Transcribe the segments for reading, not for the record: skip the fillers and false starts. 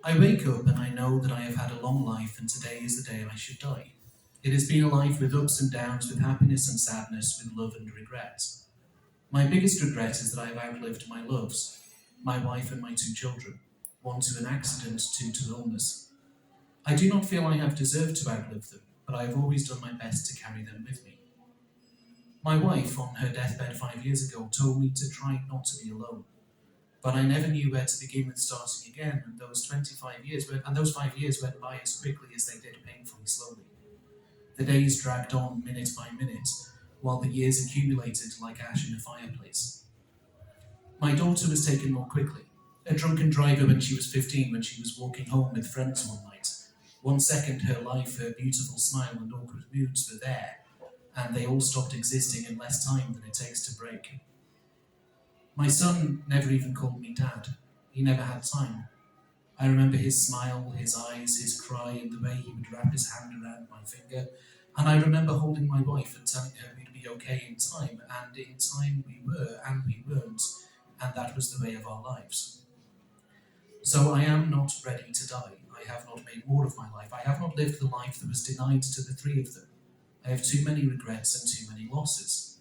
I wake up and I know that I have had a long life and today is the day I should die. It has been a life with ups and downs, with happiness and sadness, with love and regret. My biggest regret is that I have outlived my loves, my wife and my two children, one to an accident, two to illness. I do not feel I have deserved to outlive them, but I have always done my best to carry them with me. My wife, on her deathbed 5 years ago, told me to try not to be alone. But I never knew where to begin with starting again, and those 5 years went by as quickly as they did painfully slowly. The days dragged on minute by minute, while the years accumulated like ash in a fireplace. My daughter was taken more quickly. A drunken driver when she was 15, when she was walking home with friends one night. 1 second her life, her beautiful smile and awkward moods were there, and they all stopped existing in less time than it takes to break. My son never even called me dad. He never had time. I remember his smile, his eyes, his cry, and the way he would wrap his hand around my finger. And I remember holding my wife and telling her we'd be okay in time, and in time we were, and we weren't, and that was the way of our lives. So I am not ready to die. I have not made more of my life. I have not lived the life that was denied to the three of them. I have too many regrets and too many losses.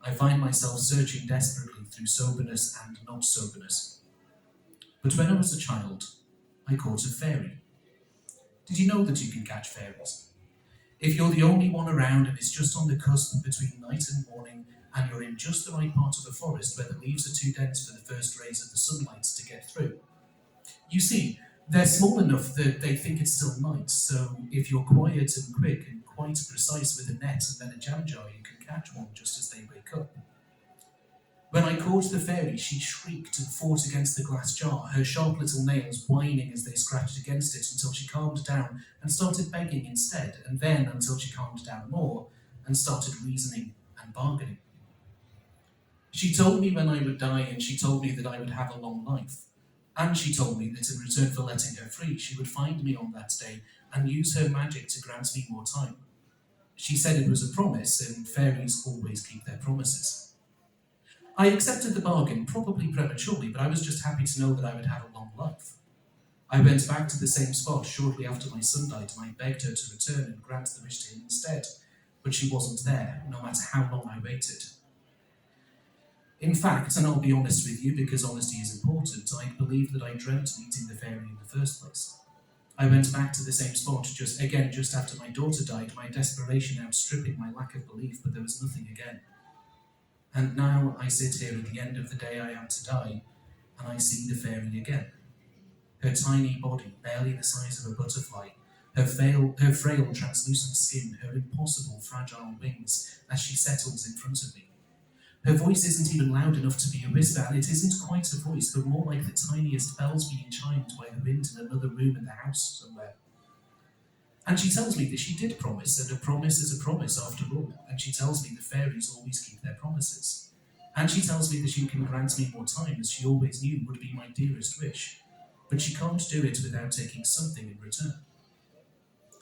I find myself searching desperately through soberness and not soberness. But when I was a child, I caught a fairy. Did you know that you can catch fairies? If you're the only one around and it's just on the cusp between night and morning, and you're in just the right part of the forest where the leaves are too dense for the first rays of the sunlight to get through. You see, they're small enough that they think it's still night, so if you're quiet and quick and quite precise with a net and then a jam jar, you can catch one just as they wake up. When I caught the fairy, she shrieked and fought against the glass jar, her sharp little nails whining as they scratched against it until she calmed down and started begging instead, and then until she calmed down more and started reasoning and bargaining. She told me when I would die, and she told me that I would have a long life. And she told me that in return for letting her free, she would find me on that day and use her magic to grant me more time. She said it was a promise, and fairies always keep their promises. I accepted the bargain, probably prematurely, but I was just happy to know that I would have a long life. I went back to the same spot shortly after my son died, and I begged her to return and grant the wish to him instead, but she wasn't there, no matter how long I waited. In fact, and I'll be honest with you because honesty is important, I believe that I dreamt meeting the fairy in the first place. I went back to the same spot just after my daughter died, my desperation outstripping my lack of belief, but there was nothing again. And now I sit here at the end of the day I am to die, and I see the fairy again. Her tiny body, barely the size of a butterfly, her frail translucent skin, her impossible fragile wings as she settles in front of me. Her voice isn't even loud enough to be a whisper, and it isn't quite a voice, but more like the tiniest bells being chimed by the wind in another room in the house somewhere. And she tells me that she did promise, and a promise is a promise after all, and she tells me the fairies always keep their promises. And she tells me that she can grant me more time, as she always knew would be my dearest wish, but she can't do it without taking something in return.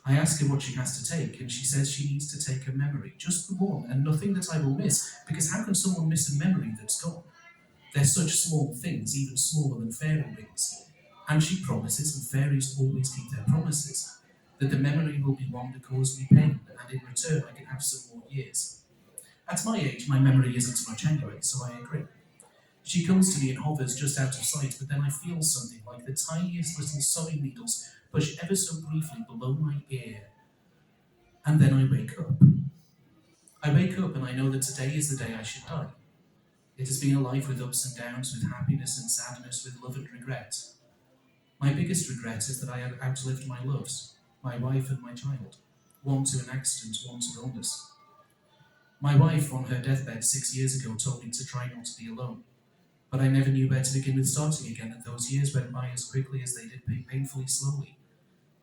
I ask her what she has to take, and she says she needs to take a memory, just the one, and nothing that I will miss, because how can someone miss a memory that's gone? They're such small things, even smaller than fairy rings. And she promises, and fairies always keep their promises, that the memory will be one that caused me pain, and in return I can have some more years. At my age, my memory isn't much anyway, so I agree. She comes to me and hovers just out of sight, but then I feel something like the tiniest little sewing needles push ever so briefly below my ear, and then I wake up. I wake up and I know that today is the day I should die. It has been a life with ups and downs, with happiness and sadness, with love and regret. My biggest regret is that I have outlived my loves, my wife and my child, one to an accident, one to illness. My wife, on her deathbed 6 years ago, told me to try not to be alone, but I never knew where to begin with starting again, and those years went by as quickly as they did painfully slowly.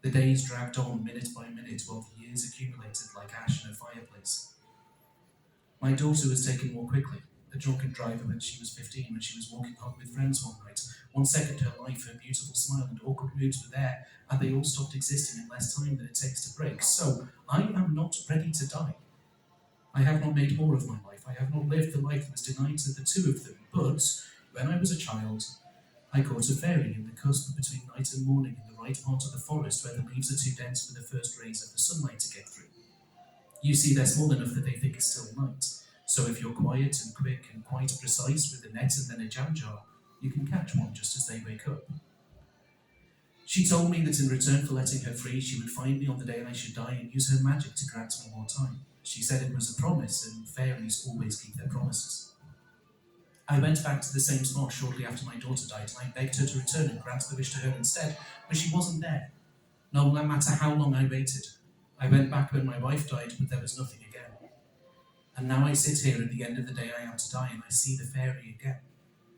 The days dragged on minute by minute while the years accumulated like ash in a fireplace. My daughter was taken more quickly. A drunken driver when she was 15, when she was walking home with friends one night. 1 second her life, her beautiful smile and awkward moods were there, and they all stopped existing in less time than it takes to break. So, I am not ready to die. I have not made more of my life. I have not lived the life that was denied to the two of them. But, when I was a child, I caught a fairy in the cusp between night and morning in the right part of the forest where the leaves are too dense for the first rays of the sunlight to get through. You see, they're small enough that they think it's still night. So if you're quiet and quick and quite precise with a net and then a jam jar, you can catch one just as they wake up. She told me that in return for letting her free, she would find me on the day I should die and use her magic to grant me more time. She said it was a promise, and fairies always keep their promises. I went back to the same spot shortly after my daughter died, and I begged her to return and grant the wish to her instead, but she wasn't there. No matter how long I waited. I went back when my wife died, but there was nothing again. And now I sit here at the end of the day I am to die, and I see the fairy again.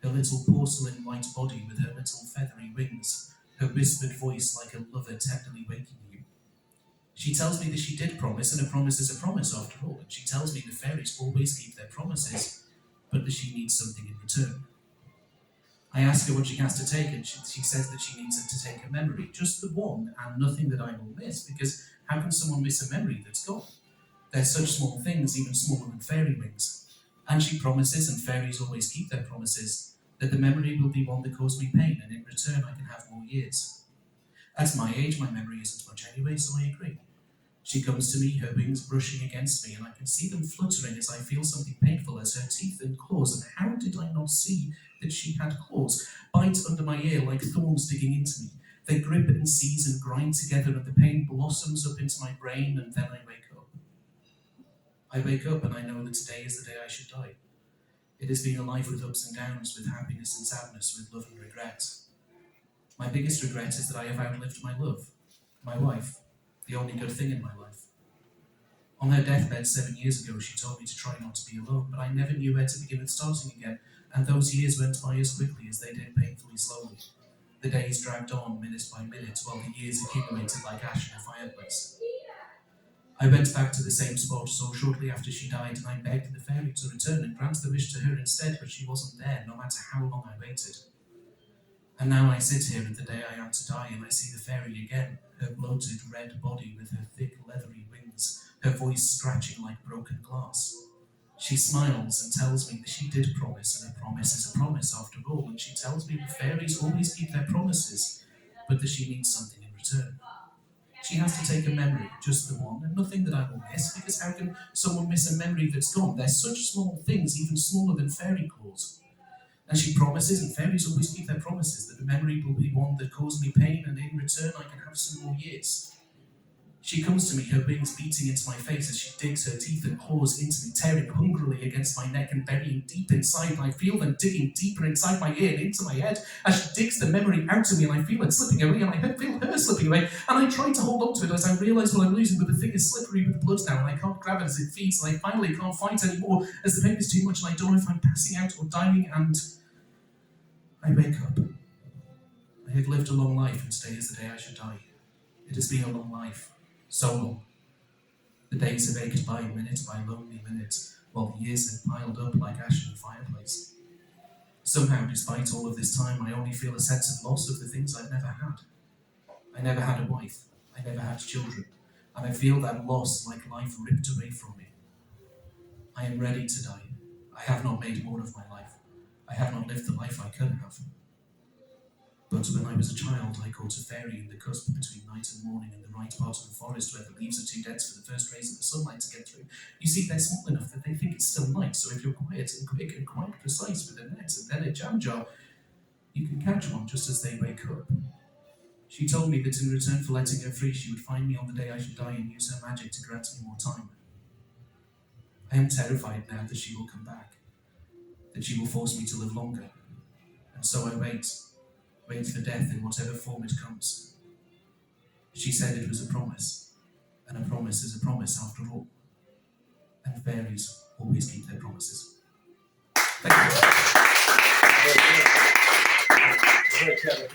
Her little porcelain white body with her little feathery wings, her whispered voice like a lover tenderly waking you. She tells me that she did promise, and a promise is a promise after all, and she tells me the fairies always keep their promises, but that she needs something in return. I ask her what she has to take, and she says that she needs to take a memory, just the one, and nothing that I will miss, because how can someone miss a memory that's gone? They're such small things, even smaller than fairy wings. And she promises, and fairies always keep their promises, that the memory will be one that caused me pain, and in return I can have more years. At my age, my memory isn't much anyway, so I agree. She comes to me, her wings brushing against me, and I can see them fluttering as I feel something painful as her teeth and claws, and how did I not see that she had claws, bite under my ear like thorns digging into me. They grip and seize and grind together, and the pain blossoms up into my brain, and then I wake up. I wake up and I know that today is the day I should die. It has been a life with ups and downs, with happiness and sadness, with love and regret. My biggest regret is that I have outlived my love, my wife, the only good thing in my life. On her deathbed 7 years ago, she told me to try not to be alone, but I never knew where to begin with starting again, and those years went by as quickly as they did painfully slowly. The days dragged on minute by minute, while the years accumulated like ash in a fireplace. I went back to the same spot so shortly after she died, and I begged the fairy to return and grant the wish to her instead, but she wasn't there, no matter how long I waited. And now I sit here at the day I am to die, and I see the fairy again, her bloated red body with her thick leathery wings, her voice scratching like broken glass. She smiles and tells me that she did promise, and a promise is a promise after all, and she tells me the fairies always keep their promises, but that she needs something in return. She has to take a memory, just the one, and nothing that I will miss, because how can someone miss a memory that's gone? They're such small things, even smaller than fairy claws. And she promises, and fairies always keep their promises, that the memory will be one that caused me pain, and in return I can have some more years. She comes to me, her wings beating into my face as she digs her teeth and claws into me, tearing hungrily against my neck and burying deep inside, and I feel them digging deeper inside my ear and into my head as she digs the memory out of me, and I feel it slipping away, and I feel her slipping away, and I try to hold on to it as I realise what I'm losing, but the thing is slippery with blood now, and I can't grab it as it feeds, and I finally can't fight anymore as the pain is too much, and I don't know if I'm passing out or dying, and I wake up. I have lived a long life, and today is the day I should die. It has been a long life. So long. The days have ached by minute by lonely minute, while the years have piled up like ash in a fireplace. Somehow, despite all of this time, I only feel a sense of loss of the things I've never had. I never had a wife. I never had children. And I feel that loss like life ripped away from me. I am ready to die. I have not made more of my life. I have not lived the life I could have. But when I was a child, I caught a fairy in the cusp between night and morning in the right part of the forest where the leaves are too dense for the first rays of the sunlight to get through. You see, they're small enough that they think it's still night, so if you're quiet and quick and quite precise with a net and then a jam jar, you can catch one just as they wake up. She told me that in return for letting her free, she would find me on the day I should die and use her magic to grant me more time. I am terrified now that she will come back, that she will force me to live longer, and so I wait for death in whatever form it comes. She said it was a promise, and a promise is a promise after all. And fairies always keep their promises. Thank you.